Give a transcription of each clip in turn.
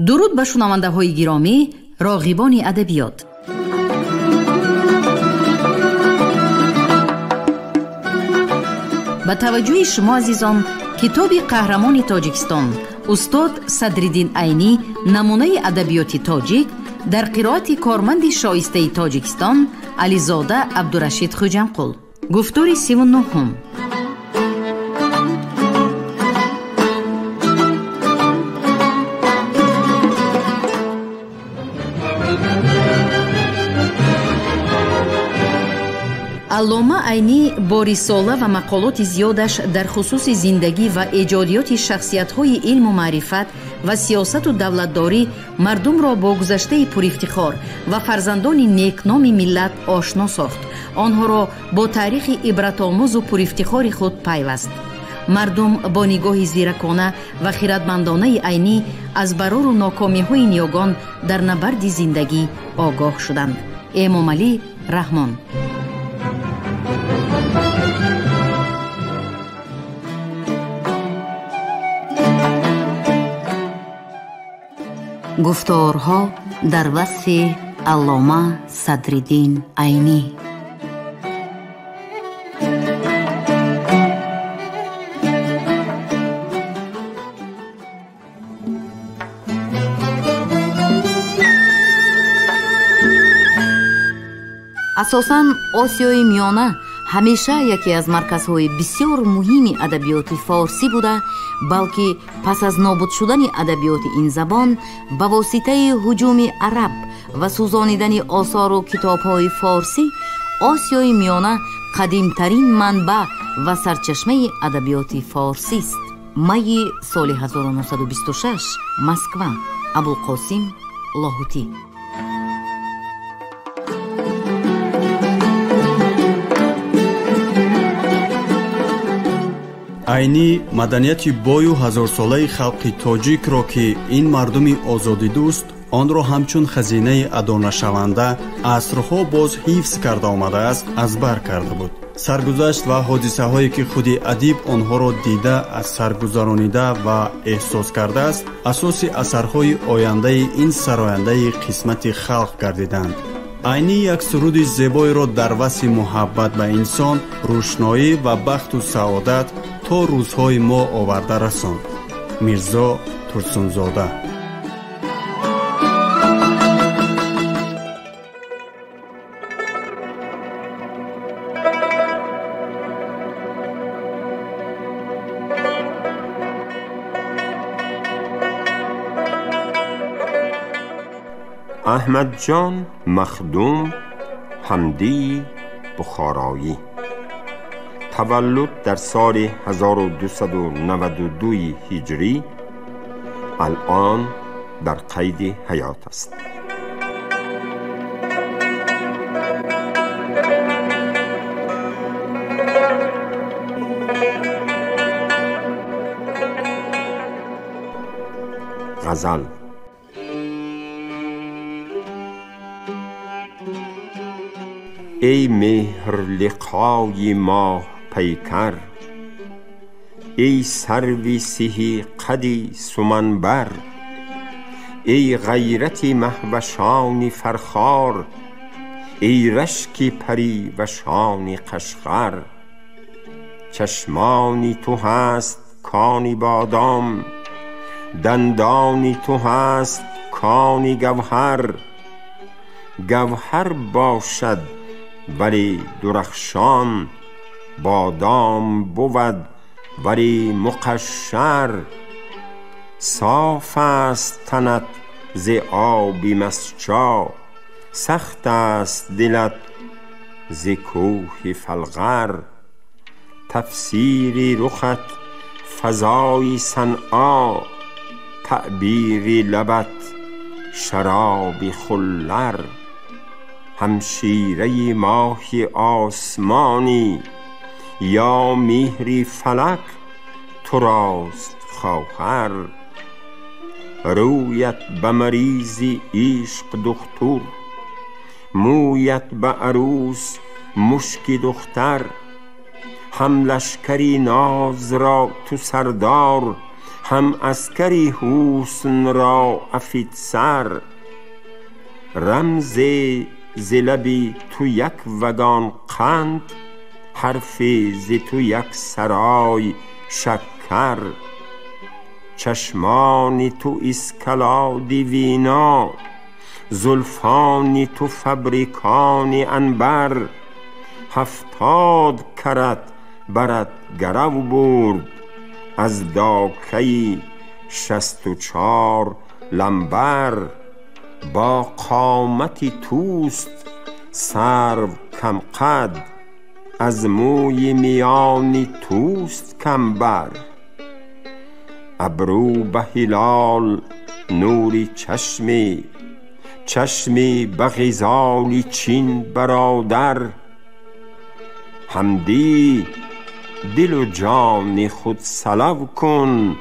درود به شنونده‌های گرامی، راغبان ادبیات. با توجه شما عزیزان، کتاب قهرمان تاجیکستان استاد صدرالدین عینی نمونه ادبیات تاجیک در قرائت کارمند شایسته تاجیکستان علیزاده عبدالرشید خوجانقول. گفتار 39. علامه عینی با رساله و مقالات زیادش در خصوص زندگی و ایجادیات شخصیت‌های علم و معرفت و سیاست و دولتداری مردم را با گذشته پرافتخار و فرزندان نیکنام ملت آشنا ساخت. آنها را با تاریخ عبرت‌آموز و پرافتخار خود پیوست. مردم با نگاه زیرکانه و خردمندانه عینی از برار و ناکامی‌های نیاگان در نبرد زندگی آگاه شدند. امام علی رحمان. گفتارها در وصف علامه صدرالدین عینی. اساساً آسیای میانه همیشه یکی از مرکزهای بسیار مهم ادبیات فارسی بوده، بلکه پس از نابود شدن ادبیات این زبان به واسطه هجوم عرب و سوزانیدن آثار و کتاب‌های فارسی، آسیای میانه قدیمترین منبع و سرچشمه ادبیات فارسی است. می سال 1926 مسکو. ابوالقاسم لاهوتی. عینی маданияти бою ҳазорсолаи халқи тоҷикро ки ин мардуми озодидӯст, онро ҳамчун хазинаи адонашаванда асрҳо боз ҳифз карда омадааст, аз бар карда буд. саргузашт ва ҳодисаҳое ки худи адиб онҳоро дида аз сар гузаронида ва эҳсос кардааст, асоси асарҳои ояндаи ин сарояндаи қисмати халқ гардиданд. عینی یک سرود زیبایی را در وصف محبت به انسان، روشنایی و بخت و سعادت تا روزهای ما آورده رساند. میرزا ترسونزاده. احمد جان مخدوم حمدی بخارایی. تولد در سال 1292 هجری. الان در قید حیات است. غزل. ای مهر لقای ماه پیکر، ای سروی سهی قدی سمنبر، ای غیرت مهوشان فرخار، ای رشک پری و شان قشقر. چشمانی تو هست کانی بادام، دندانی تو هست کانی گوهر. گوهر باشد ولی درخشان، بادام بود ولی مقشر. صاف است تنت ز آبی مسجا، سخت است دلت ز کوه فلغر. تفسیری رخت فضای صنعا، تعبیری لبت شراب خلر. همشیره ماهی آسمانی، یا مهری فلک تو راست خواهر. رویت به مریضی عشق دختر، مویت به عروس مشکی دختر. هم لشکری ناز را تو سردار، هم اسکری حسن را افید سر. رمز ز لبی تو یک وگان قند، حرفی ز تو یک سرای شکر. چشمانی تو اسکلادی وینا، زلفانی تو فبریکانی انبر. 70 کرت برت گرو برد، از داکی 64 لنبر. با قامتی توست سرو کم قد، از موی میانی توست کم بر. ابرو به هلال نوری چشمی، چشمی به غزالی چین برادر. حمدی دل و جان خود سلو کن،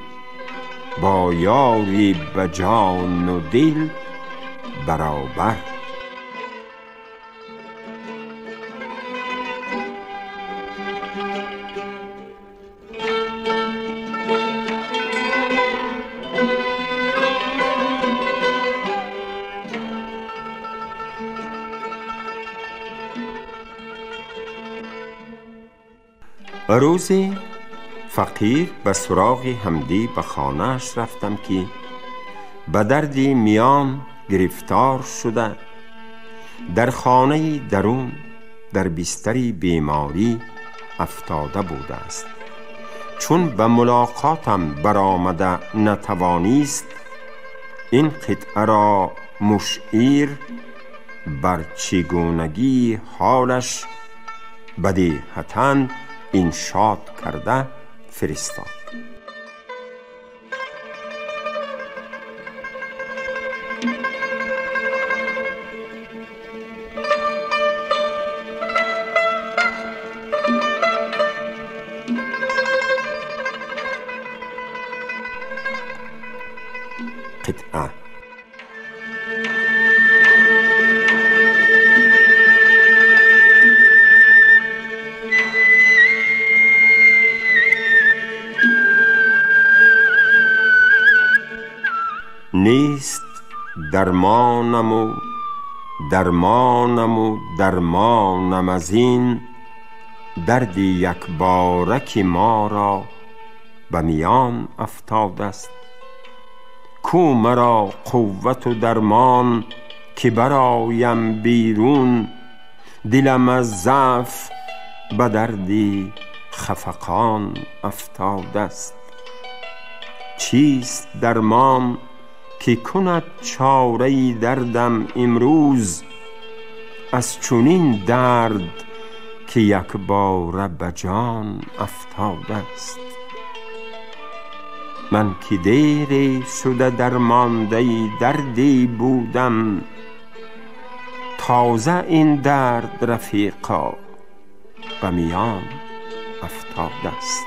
با یاری به جان و دل برابر. روزی فقیر به سراغ حمدی به خانه‌اش رفتم که به دردی میان گرفتار شده، در خانه درون در بستری بیماری افتاده بوده است. چون به ملاقاتم برآمده نتوانیست، این قطعه را مشعر بر چگونگی حالش بدیهتاً انشاد کرده فرستاد. قطعه: نیست درمانم و درمانم و درمانم از این، دردی یک بارکی ما را به میان افتاده است. کو مرا قوت و درمان که برایم بیرون، دلم از ضعف به دردی خفقان افتاده است. چیست درمان که کند چاره دردم امروز، از چنین درد که یک باره به جان افتاده است. من که دیری شده درمانده دردی بودم، تازه این درد رفیقا به میان افتاده است.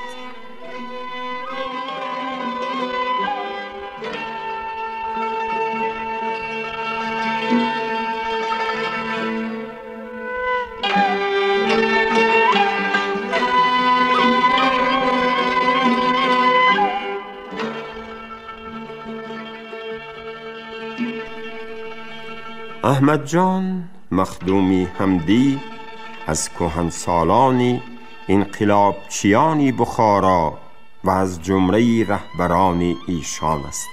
احمد جان مخدومی حمدی از کهنسالان انقلابچیان بخارا و از جمله رهبران ایشان است.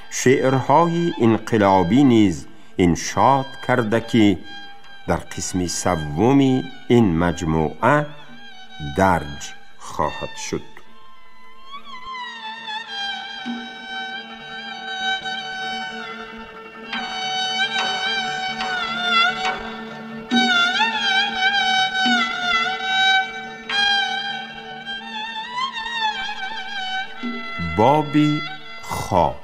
شعرهای انقلابی نیز انشاد کرده که در قسم سوم این مجموعه درج خواهد شد. بابی خواب.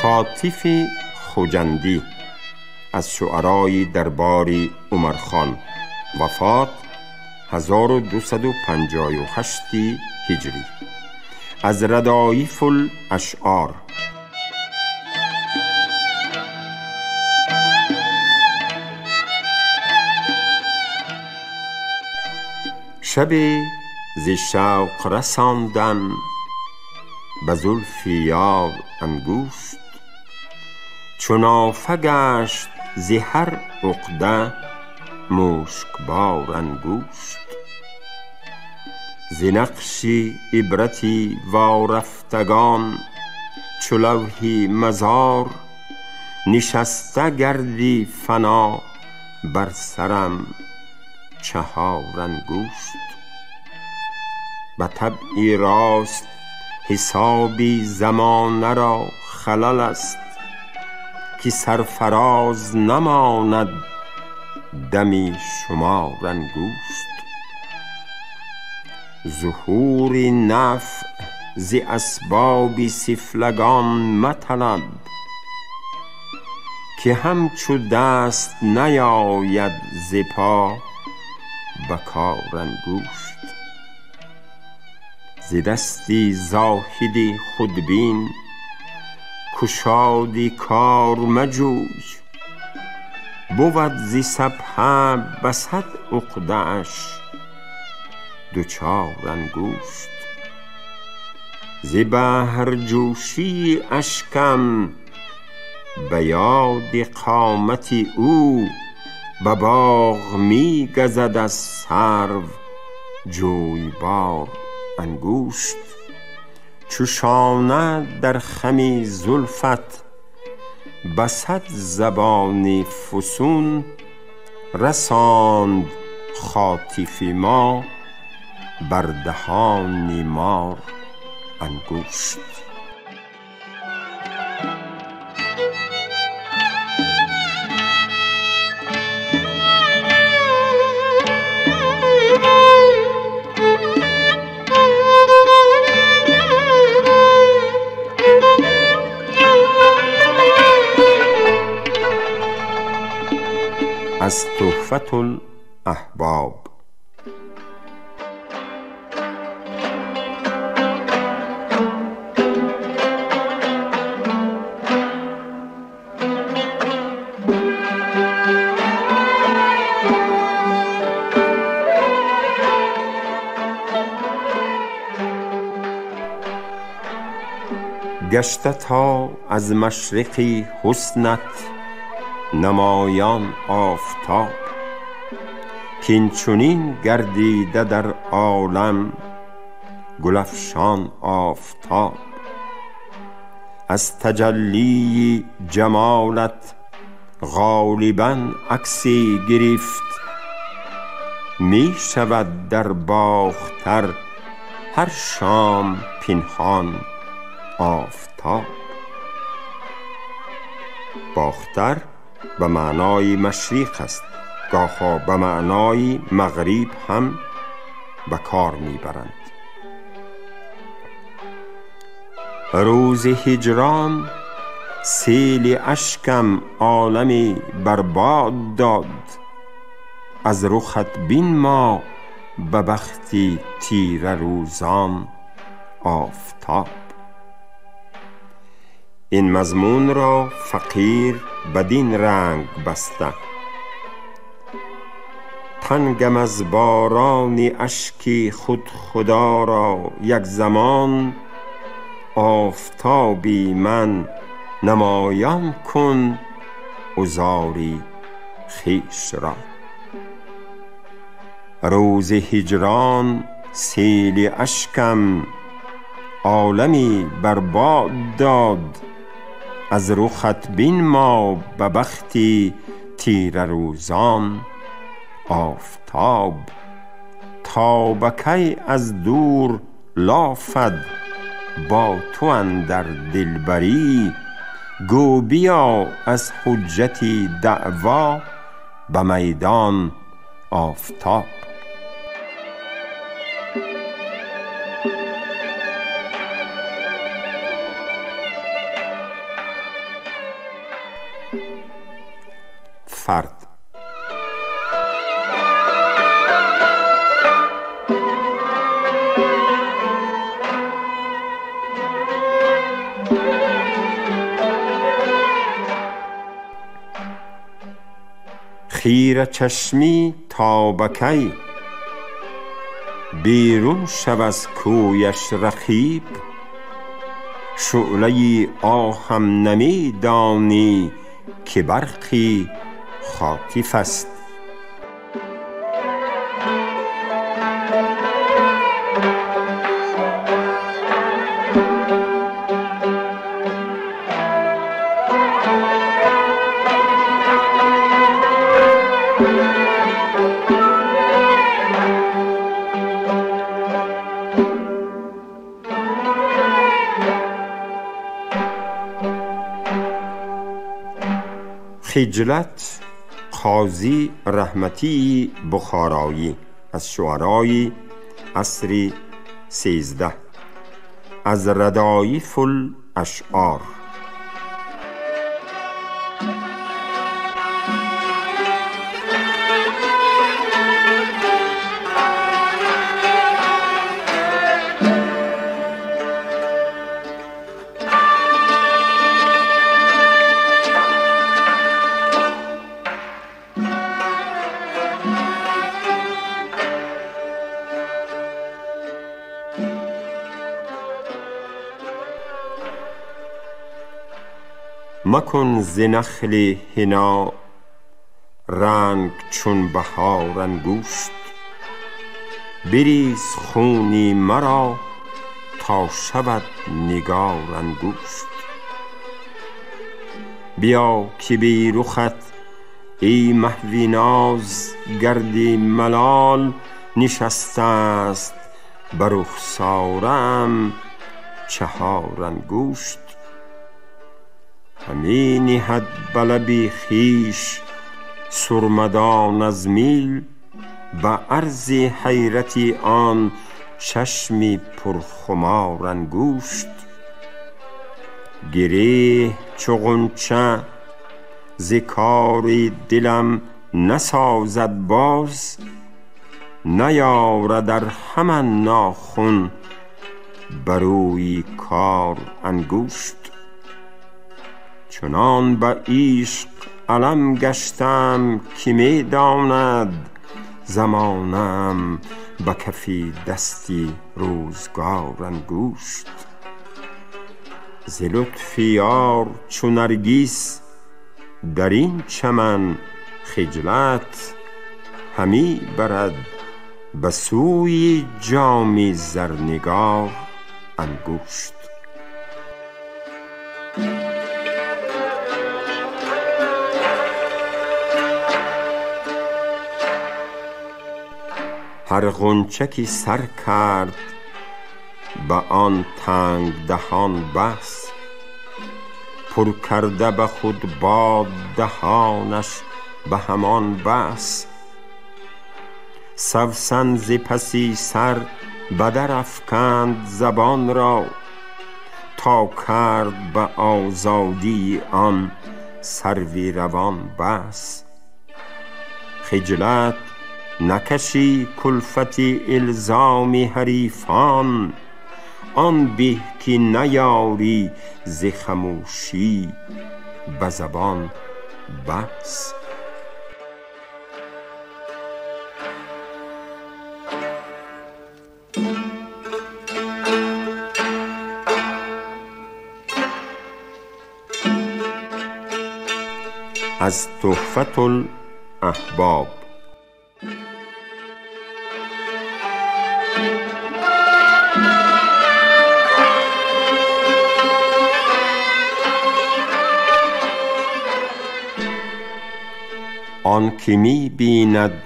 خاطف خوجندی از شعرای دربار عمرخان، وفات 1258 هجری. از ردایف الاشعار. شبی ز شوق رساندم به زلف یار انگوشت، چو نافه گشت ز هر عقده مشکبار انگوشت. ز نقش عبرتی وارفتگان چو لوح مزار، نشسته گردی فنا بر سرم چهار انگوشت. به طبع راست حسابی زمانه را خلل است، که سرفراز نماند دمی شمار انگوشت. ظهور نفع ز اسباب سفلگان مطلب، که همچو دست نیاید ز پا به کار انگوشت. ز دستی زاهدی خودبین گشادی کار مجوی، بود ز سبحه به صد عقده اش دچار انگوشت. ز بحر جوشی اشکم به یاد قامت او، به باغ می گزد از سرو جویبار انگوشت. چو شانه در خم زلفت به صد زبان فسون، رساند خاطف ما بر دهان مار انگوشت. از تحفة الاحباب. گشته تا از مشرق حسنت نمایان آفتاب، کین چنین گردیده در عالم گل افشان آفتاب. از تجلی جمالت غالباً عکسی گرفت، می شود در باختر هر شام پنهان آفتاب. باختر به معنای مشرق است، گاهی به معنای مغرب هم به کار میبرند. روز هجران سیل اشکم عالمی برباد داد، از رخت بین ما به بختی تیره روزان آفتاب. این مضمون را فقیر بدین رنگ بسته، تنگم از باران اشکی خود خدا را یک زمان، آفتابی من نمایان کن عذاری خویش را. روز هجران سیل اشکم عالمی برباد داد، از رخت بین ما به بختی تیره روزان آفتاب. تا به کی از دور لافد با تو اندر دلبری، گو بیا از حجتی دعوا به میدان آفتاب. فرد. خیره چشمی تا بکی، بیرون شو از کویش رقیب. شعله آهم نمی دانی که برقی خاطف است. خجلت قاضی رحمتی بخارایی از شعرای عصر 13 از ردایف الاشعار. مکن ز نخل حنا رنگ چون بهار انگشت. بریز خونی مرا تا شود نگار انگشت. بیا که بی رخت ای محو ناز گرد ملال نشسته است. بر رخسارم چهار انگشت. همی نهد به لب خویش سرمدان از میل. به عرض حیرت آن چشم پرخمار انگشت. گره چو غنچه ز کار دلم نسازد باز. نیارد در همان ناخن بر روی کار انگشت. چنان به عشق علم گشتم که می داند زمانم به کف دستی روزگار انگشت. ز لطف یار چو نرگس در این چمن خجلت همی برد به سوی جام زرنگار انگشت. هر غنچه که سر کرد به آن تنگ دهان بس. پر کرده به خود باد دهانش به همان بس. سوسن ز پسی سر به در افکند زبان را. تا کرد به آزادی آن سروی روان بس. خجلت نکشی کلفت الزام حریفان. آن به که نیاری ز خموشی به زبان بس. از تحفة الاحباب. آن که می بیند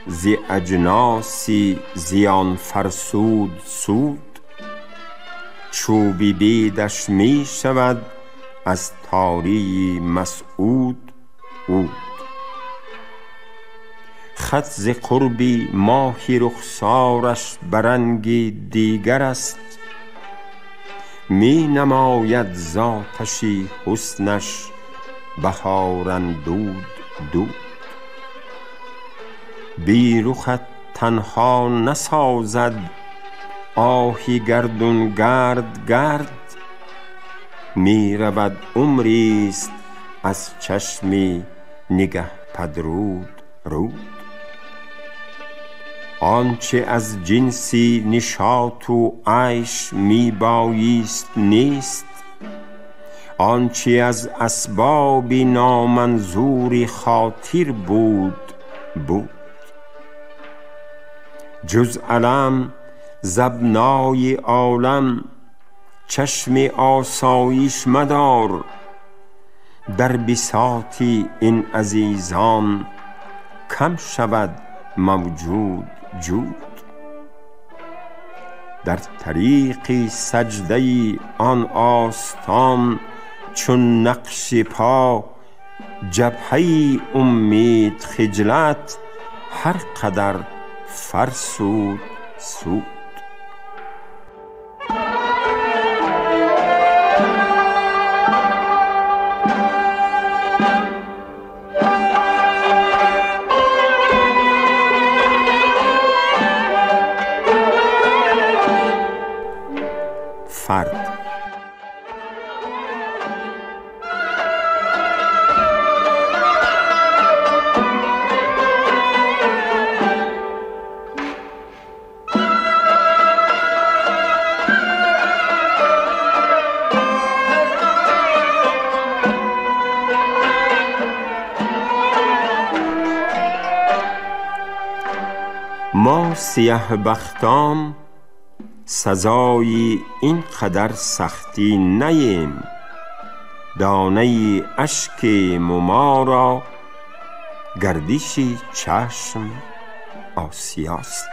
ز اجناسی زیان فرسود سود. چوبی بیدش می شود از تاری مسعود عود. خط ز قربی ماهی رخسارش برنگی دیگر است. می نماید ذاتشی حسنش بهار اندود دود. بی رخت تنها نسازد آهی گردون گرد گرد. می رود عمریست از چشمی نگه پدرود رود. آنچه از جنسی نشاط و عیش می بایست نیست، آنچه از اسباب نامنظور خاطر بود بود. جز علم زبنای عالم چشم آسایش مدار، در بساط این عزیزان کم شود موجود جود. در طریق سجده آن آستان چون نقش پا، جبهه امید خجلت هر قدر فرسود سود. فرد ما سیه بختان سزای این قدر سختی نیم، دانه اشک ما را گردش چشم آسیاست.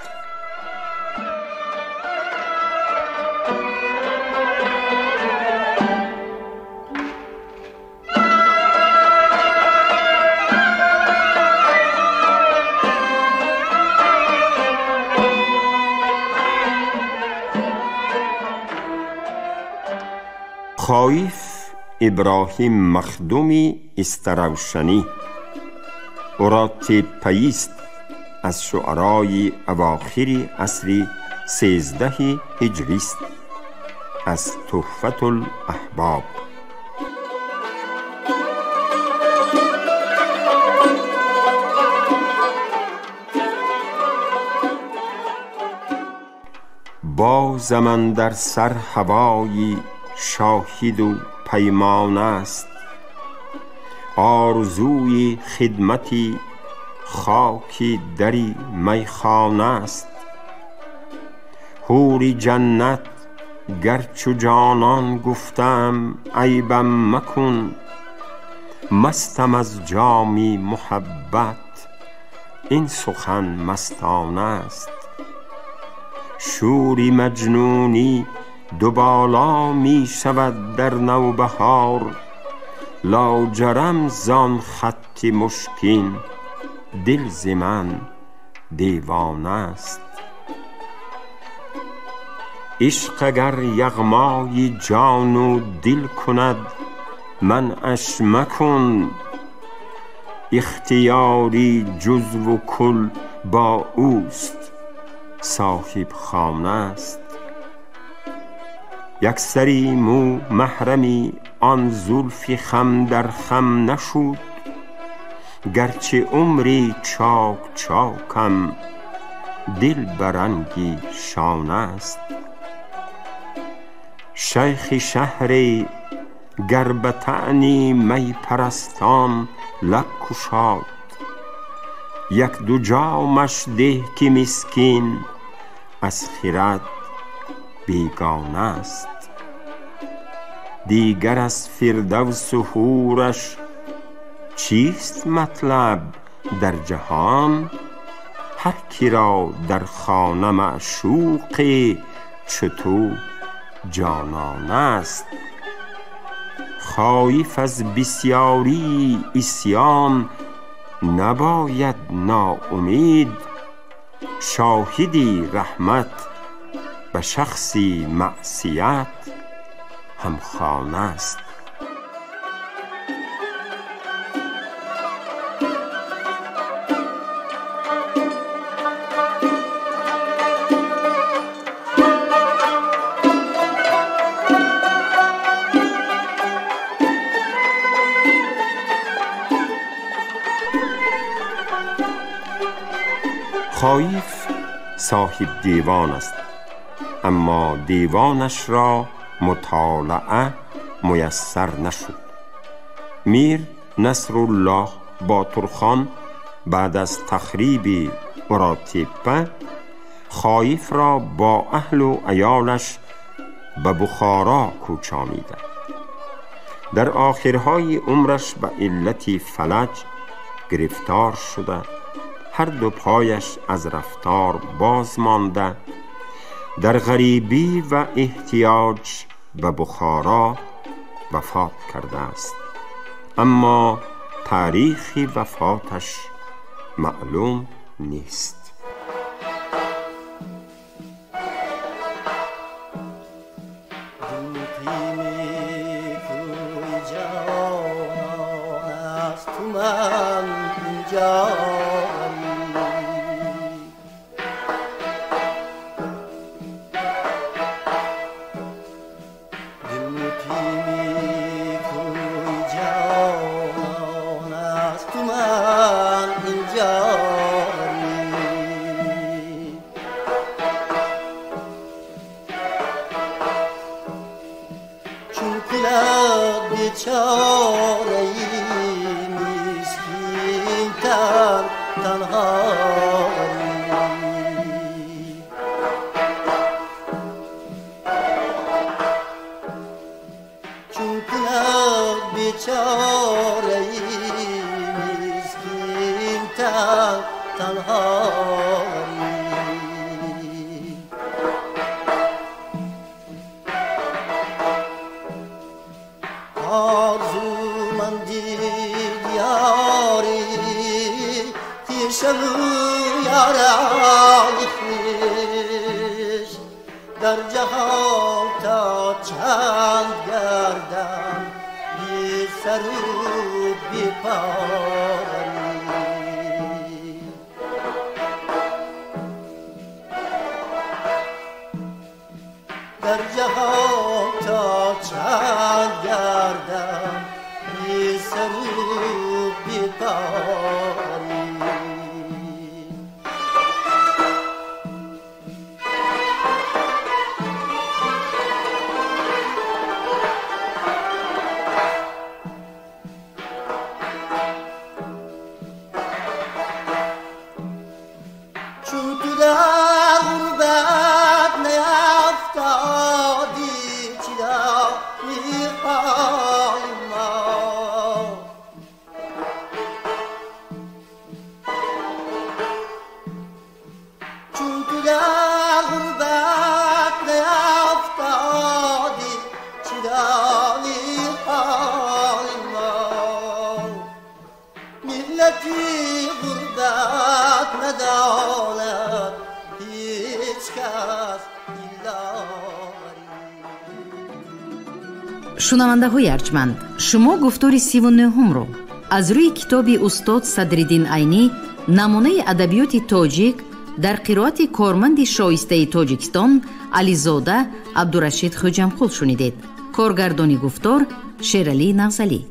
خایف ابراهیم مخدومی استروشنی، او را تیپیست از شعرای اواخر عصر 13 هجری است. از تحفة الاحباب. بازم اندر سر هوایی شاهد و پیمان است، آرزوی خدمتی خاک دری میخانه است. حور جنت گرچه جانان گفتم عیبم مکن، مستم از جام محبت این سخن مستانه است. شوری مجنونی دوبالا می شود در نوبهار، لاجرم زان خط مشکین دل ز من دیوانه است. عشق اگر یغمای جان و دل کند منعش مکن، اختیاری جزو و کل با اوست صاحب خانه است. یک سری مو محرمی آن زلف خم در خم نشد، گرچه عمری چاک چاکم دل برنگی شانه است. شیخ شهری گر به طعنی می پرستان لب گشاد، یک دو جامش ده که مسکین از خرد بیگانه است. دیگر از فردوس و حورش چیست مطلب در جهان؟ هر کی را در خانه معشوقی چو جانانه است. خایف از بسیاری عصیان نباید ناامید، شاهدی رحمت به شخصی معصیت همخوانه است. خایف صاحب دیوان است، اما دیوانش را مطالعه میسر نشد. میر نصرالله باتورخان بعد از تخریب اراتیپه خایف را با اهل و عیالش به بخارا کوچانیده. در آخرهای عمرش به علت فلج گرفتار شده، هر دو پایش از رفتار باز مانده، در غریبی و احتیاج به بخارا وفات کرده است، اما تاریخ وفاتش معلوم نیست. در جهان تا چند گردم بی سر و بی پایی، در جهان تا چند گردم بی سر و بی پایی. شنونده های ارجمند، شما گفتار 39 رو از روی کتاب استاد صدرالدین عینی نمونه ادبیات تاجیک در قرائت کارمند شایسته تاجیکستان علیزاده عبدالرشید خوجمقل شنیدید. کارگردانی گفتار شیرعلی نغزلی.